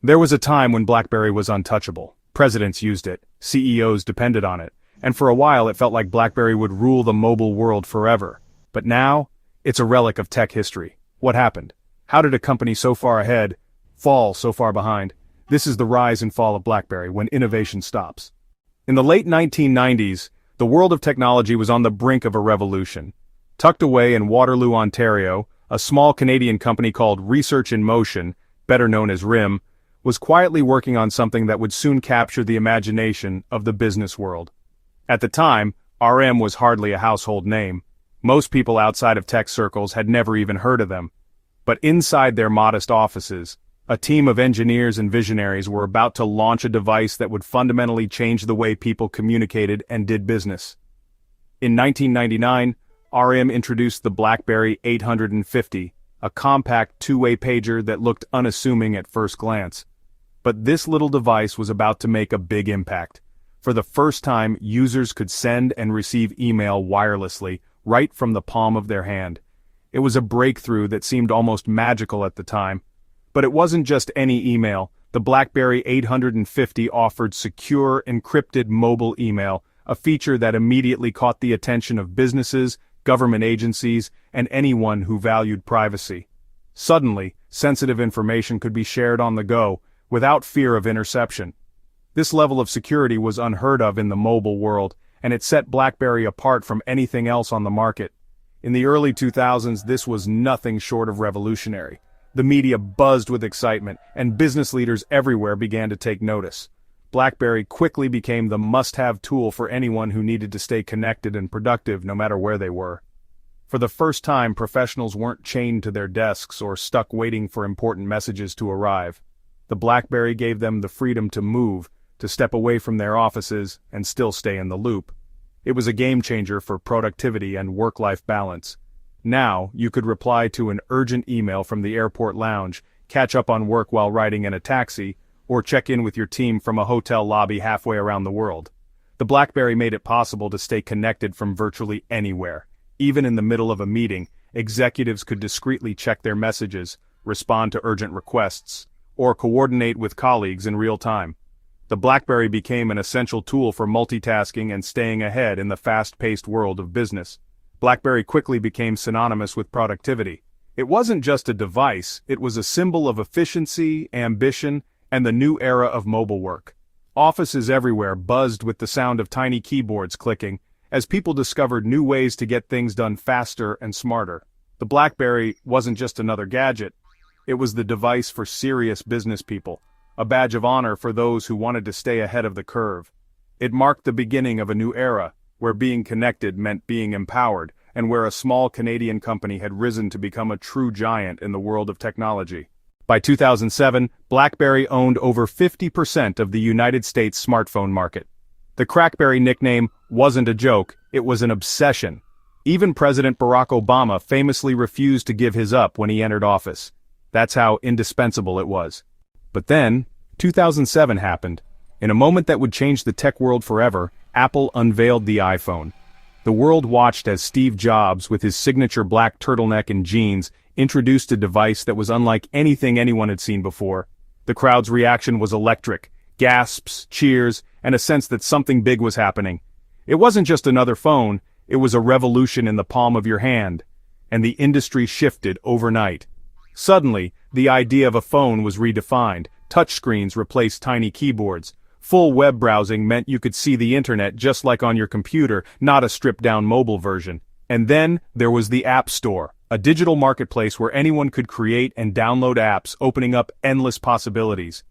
There was a time when BlackBerry was untouchable. Presidents used it, CEOs depended on it, and for a while it felt like BlackBerry would rule the mobile world forever. But now, it's a relic of tech history. What happened? How did a company so far ahead fall so far behind? This is the rise and fall of BlackBerry when innovation stops. In the late 1990s, the world of technology was on the brink of a revolution. Tucked away in Waterloo, Ontario, a small Canadian company called Research in Motion, better known as RIM, was quietly working on something that would soon capture the imagination of the business world. At the time, RM was hardly a household name. Most people outside of tech circles had never even heard of them. But inside their modest offices, a team of engineers and visionaries were about to launch a device that would fundamentally change the way people communicated and did business. In 1999, RM introduced the BlackBerry 850, a compact two-way pager that looked unassuming at first glance. But this little device was about to make a big impact. For the first time, users could send and receive email wirelessly, right from the palm of their hand. It was a breakthrough that seemed almost magical at the time. But it wasn't just any email. The BlackBerry 850 offered secure, encrypted mobile email, a feature that immediately caught the attention of businesses, government agencies, and anyone who valued privacy. Suddenly, sensitive information could be shared on the go, without fear of interception. This level of security was unheard of in the mobile world, and it set BlackBerry apart from anything else on the market. In the early 2000s, this was nothing short of revolutionary. The media buzzed with excitement, and business leaders everywhere began to take notice. BlackBerry quickly became the must-have tool for anyone who needed to stay connected and productive no matter where they were. For the first time, professionals weren't chained to their desks or stuck waiting for important messages to arrive. The BlackBerry gave them the freedom to move, to step away from their offices, and still stay in the loop. It was a game-changer for productivity and work-life balance. Now, you could reply to an urgent email from the airport lounge, catch up on work while riding in a taxi, or check in with your team from a hotel lobby halfway around the world. The BlackBerry made it possible to stay connected from virtually anywhere. Even in the middle of a meeting, executives could discreetly check their messages, respond to urgent requests, or coordinate with colleagues in real time. The BlackBerry became an essential tool for multitasking and staying ahead in the fast-paced world of business. BlackBerry quickly became synonymous with productivity. It wasn't just a device, it was a symbol of efficiency, ambition, and the new era of mobile work. Offices everywhere buzzed with the sound of tiny keyboards clicking, as people discovered new ways to get things done faster and smarter. The BlackBerry wasn't just another gadget. It was the device for serious business people, a badge of honor for those who wanted to stay ahead of the curve. It marked the beginning of a new era, where being connected meant being empowered, and where a small Canadian company had risen to become a true giant in the world of technology. By 2007, BlackBerry owned over 50% of the United States smartphone market. The Crackberry nickname wasn't a joke, it was an obsession. Even President Barack Obama famously refused to give his up when he entered office. That's how indispensable it was. But then, 2007 happened. In a moment that would change the tech world forever, Apple unveiled the iPhone. The world watched as Steve Jobs, with his signature black turtleneck and jeans, introduced a device that was unlike anything anyone had seen before. The crowd's reaction was electric, gasps, cheers, and a sense that something big was happening. It wasn't just another phone, it was a revolution in the palm of your hand. And the industry shifted overnight. Suddenly, the idea of a phone was redefined. Touchscreens replaced tiny keyboards. Full web browsing meant you could see the internet just like on your computer, not a stripped-down mobile version. And then, there was the App Store, a digital marketplace where anyone could create and download apps, opening up endless possibilities.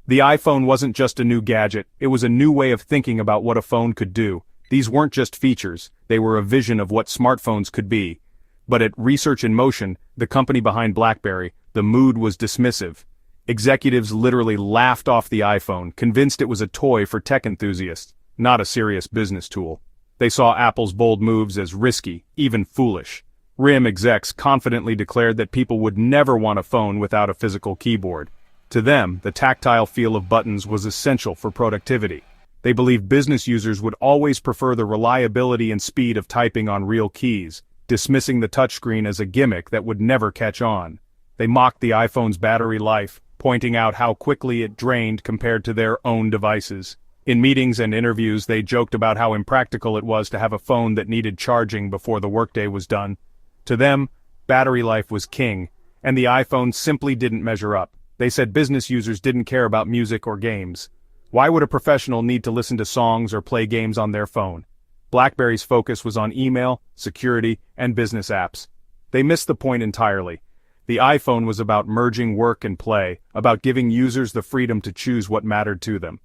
The iPhone wasn't just a new gadget, it was a new way of thinking about what a phone could do. These weren't just features, they were a vision of what smartphones could be. But at Research in Motion, the company behind BlackBerry, the mood was dismissive. Executives literally laughed off the iPhone, convinced it was a toy for tech enthusiasts, not a serious business tool. They saw Apple's bold moves as risky, even foolish. RIM execs confidently declared that people would never want a phone without a physical keyboard. To them, the tactile feel of buttons was essential for productivity. They believed business users would always prefer the reliability and speed of typing on real keys, dismissing the touchscreen as a gimmick that would never catch on. They mocked the iPhone's battery life, pointing out how quickly it drained compared to their own devices. In meetings and interviews, they joked about how impractical it was to have a phone that needed charging before the workday was done. To them, battery life was king, and the iPhone simply didn't measure up. They said business users didn't care about music or games. Why would a professional need to listen to songs or play games on their phone? BlackBerry's focus was on email, security, and business apps. They missed the point entirely. The iPhone was about merging work and play, about giving users the freedom to choose what mattered to them.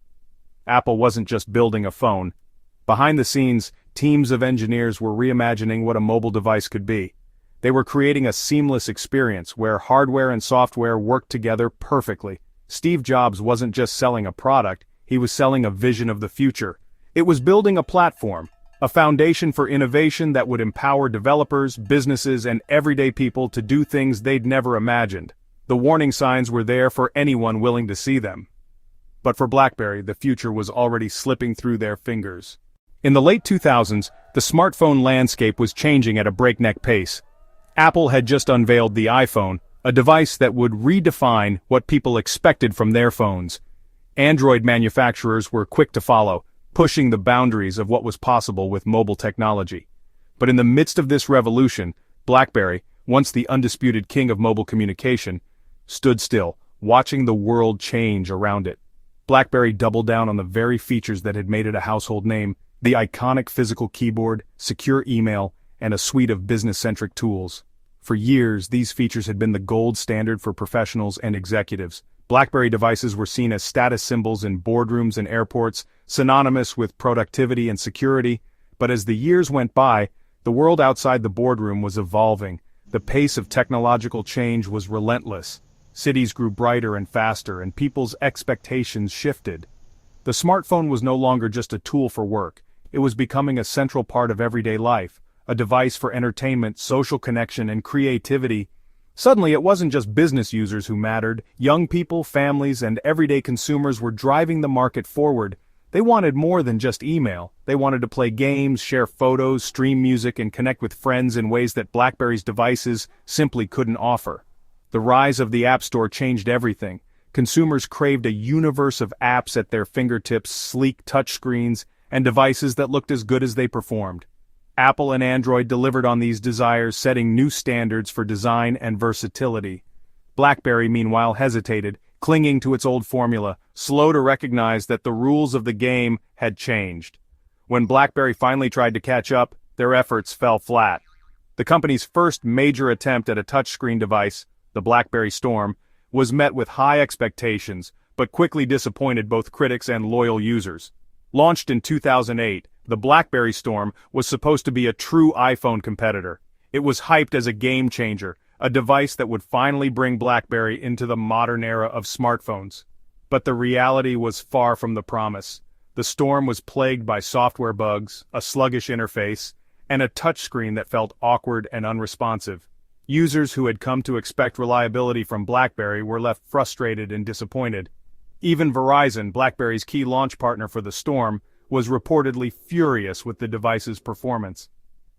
Apple wasn't just building a phone. Behind the scenes, teams of engineers were reimagining what a mobile device could be. They were creating a seamless experience where hardware and software worked together perfectly. Steve Jobs wasn't just selling a product, he was selling a vision of the future. It was building a platform, a foundation for innovation that would empower developers, businesses, and everyday people to do things they'd never imagined. The warning signs were there for anyone willing to see them. But for BlackBerry, the future was already slipping through their fingers. In the late 2000s, the smartphone landscape was changing at a breakneck pace. Apple had just unveiled the iPhone, a device that would redefine what people expected from their phones. Android manufacturers were quick to follow, pushing the boundaries of what was possible with mobile technology. But in the midst of this revolution, BlackBerry, once the undisputed king of mobile communication, stood still, watching the world change around it. BlackBerry doubled down on the very features that had made it a household name: the iconic physical keyboard, secure email, and a suite of business-centric tools. For years, these features had been the gold standard for professionals and executives. BlackBerry devices were seen as status symbols in boardrooms and airports, synonymous with productivity and security. But as the years went by, the world outside the boardroom was evolving. The pace of technological change was relentless. Cities grew brighter and faster, and people's expectations shifted. The smartphone was no longer just a tool for work. It was becoming a central part of everyday life, a device for entertainment, social connection, and creativity. Suddenly, it wasn't just business users who mattered. Young people, families, and everyday consumers were driving the market forward. They wanted more than just email. They wanted to play games, share photos, stream music, and connect with friends in ways that BlackBerry's devices simply couldn't offer. The rise of the App Store changed everything. Consumers craved a universe of apps at their fingertips, sleek touchscreens, and devices that looked as good as they performed. Apple and Android delivered on these desires, setting new standards for design and versatility. BlackBerry, meanwhile, hesitated, clinging to its old formula, slow to recognize that the rules of the game had changed. When BlackBerry finally tried to catch up, their efforts fell flat. The company's first major attempt at a touchscreen device, the BlackBerry Storm, was met with high expectations, but quickly disappointed both critics and loyal users. Launched in 2008, the BlackBerry Storm was supposed to be a true iPhone competitor. It was hyped as a game changer, a device that would finally bring BlackBerry into the modern era of smartphones. But the reality was far from the promise. The Storm was plagued by software bugs, a sluggish interface, and a touchscreen that felt awkward and unresponsive. Users who had come to expect reliability from BlackBerry were left frustrated and disappointed. Even Verizon, BlackBerry's key launch partner for the Storm, was reportedly furious with the device's performance.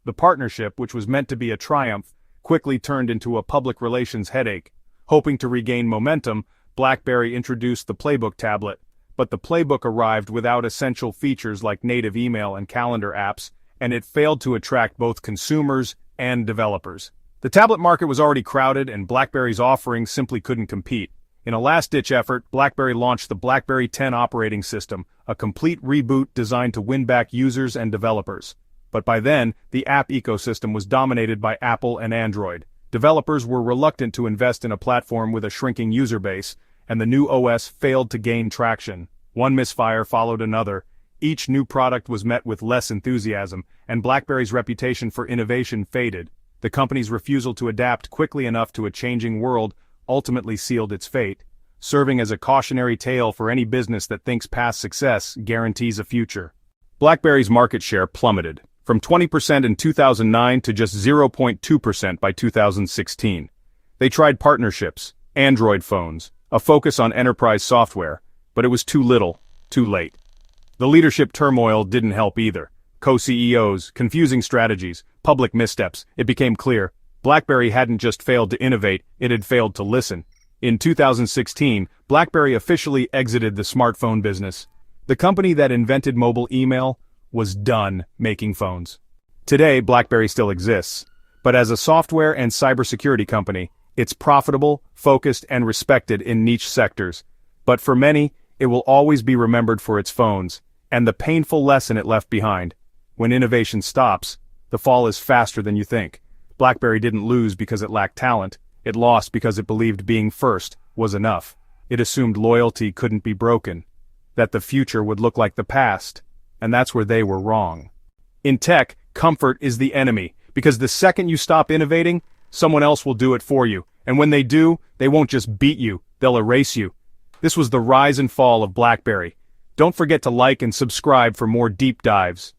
The partnership, which was meant to be a triumph, quickly turned into a public relations headache. Hoping to regain momentum, BlackBerry introduced the Playbook tablet, but the Playbook arrived without essential features like native email and calendar apps, and it failed to attract both consumers and developers. The tablet market was already crowded, and BlackBerry's offerings simply couldn't compete. In a last-ditch effort, BlackBerry launched the BlackBerry 10 operating system, a complete reboot designed to win back users and developers. But by then, the app ecosystem was dominated by Apple and Android. Developers were reluctant to invest in a platform with a shrinking user base, and the new OS failed to gain traction. One misfire followed another. Each new product was met with less enthusiasm, and BlackBerry's reputation for innovation faded. The company's refusal to adapt quickly enough to a changing world ultimately sealed its fate, serving as a cautionary tale for any business that thinks past success guarantees a future. BlackBerry's market share plummeted, from 20% in 2009 to just 0.2% by 2016. They tried partnerships, Android phones, a focus on enterprise software, but it was too little, too late. The leadership turmoil didn't help either. Co-CEOs, confusing strategies, public missteps. It became clear BlackBerry hadn't just failed to innovate, it had failed to listen. In 2016, BlackBerry officially exited the smartphone business. The company that invented mobile email was done making phones. Today, BlackBerry still exists, but as a software and cybersecurity company, it's profitable, focused, and respected in niche sectors. But for many, it will always be remembered for its phones, and the painful lesson it left behind. When innovation stops, the fall is faster than you think. BlackBerry didn't lose because it lacked talent. It lost because it believed being first was enough. It assumed loyalty couldn't be broken, that the future would look like the past, and that's where they were wrong. In tech, comfort is the enemy, because the second you stop innovating, someone else will do it for you, and when they do, they won't just beat you, they'll erase you. This was the rise and fall of BlackBerry. Don't forget to like and subscribe for more deep dives.